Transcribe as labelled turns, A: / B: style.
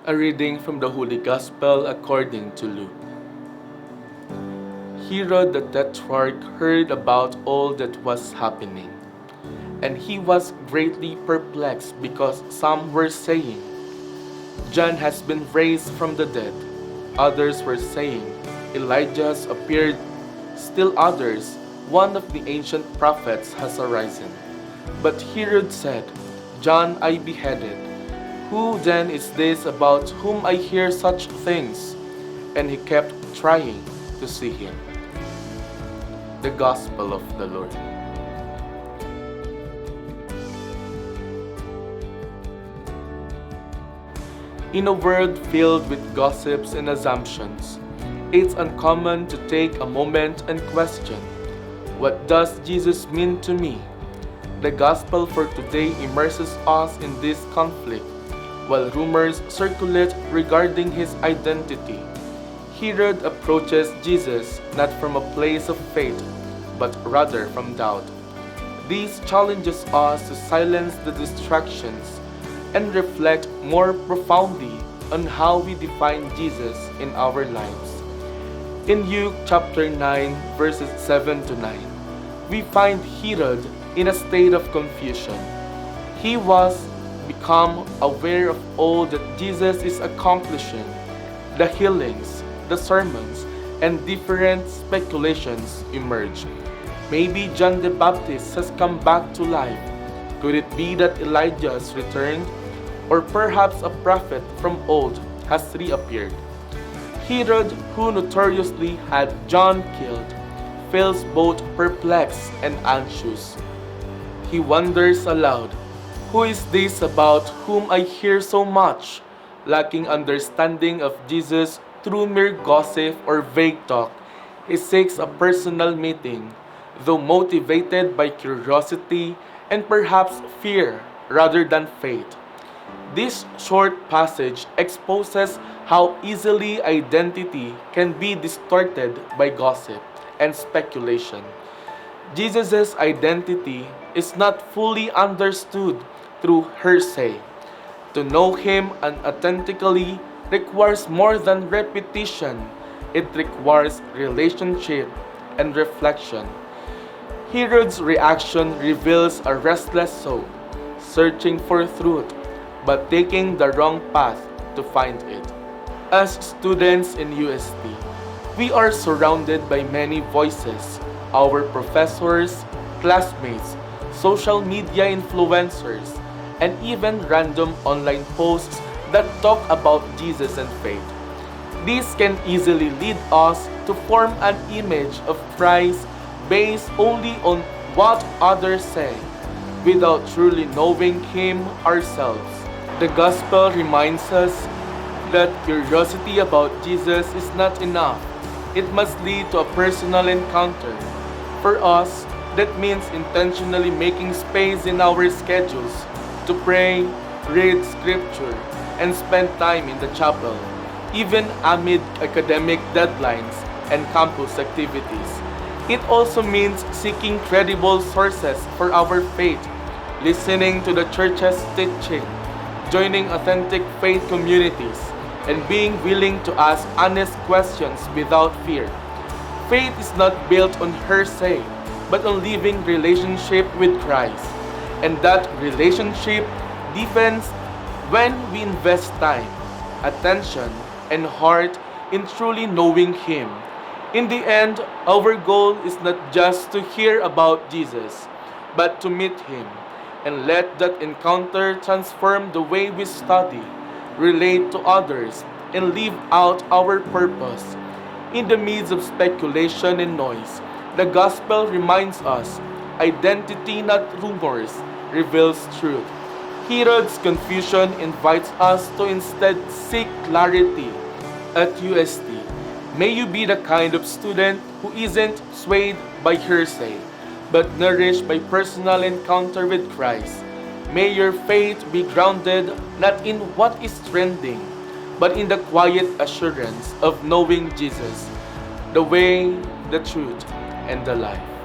A: A reading from the Holy Gospel according to Luke. Herod the Tetrarch heard about all that was happening, and he was greatly perplexed because some were saying, "John has been raised from the dead." Others were saying, "Elijah has appeared." Still others, "One of the ancient prophets has arisen." But Herod said, "John I beheaded. Who then is this about whom I hear such things?" And he kept trying to see him. The Gospel of the Lord. In a world filled with gossips and assumptions, it's uncommon to take a moment and question, what does Jesus mean to me? The Gospel for today immerses us in this conflict, while rumors circulate regarding his identity. Herod approaches Jesus not from a place of faith, but rather from doubt. This challenges us to silence the distractions and reflect more profoundly on how we define Jesus in our lives. In Luke chapter 9, verses 7 to 9, we find Herod in a state of confusion. He was become aware of all that Jesus is accomplishing, the healings, the sermons, and different speculations emerge. Maybe John the Baptist has come back to life. Could it be that Elijah has returned? Or perhaps a prophet from old has reappeared? Herod, who notoriously had John killed, feels both perplexed and anxious. He wonders aloud, "Who is this about whom I hear so much?" Lacking understanding of Jesus through mere gossip or vague talk, he seeks a personal meeting, though motivated by curiosity and perhaps fear rather than faith. This short passage exposes how easily identity can be distorted by gossip and speculation. Jesus' identity is not fully understood through hearsay. To know him unauthentically requires more than repetition. It requires relationship and reflection. Herod's reaction reveals a restless soul, searching for truth, but taking the wrong path to find it. As students in UST, we are surrounded by many voices, our professors, classmates, social media influencers, and even random online posts that talk about Jesus and faith. These can easily lead us to form an image of Christ based only on what others say, without truly knowing him ourselves. The Gospel reminds us that curiosity about Jesus is not enough. It must lead to a personal encounter. For us, that means intentionally making space in our schedules to pray, read scripture, and spend time in the chapel, even amid academic deadlines and campus activities. It also means seeking credible sources for our faith, listening to the church's teaching, joining authentic faith communities, and being willing to ask honest questions without fear. Faith is not built on hearsay, but on living relationship with Christ. And that relationship deepens when we invest time, attention, and heart in truly knowing him. In the end, our goal is not just to hear about Jesus, but to meet him, and let that encounter transform the way we study, relate to others, and live out our purpose. In the midst of speculation and noise, the Gospel reminds us, identity, not rumors, reveals truth. Herod's confusion invites us to instead seek clarity. At UST, may you be the kind of student who isn't swayed by hearsay, but nourished by personal encounter with Christ. May your faith be grounded not in what is trending, but in the quiet assurance of knowing Jesus, the way, the truth, and the life.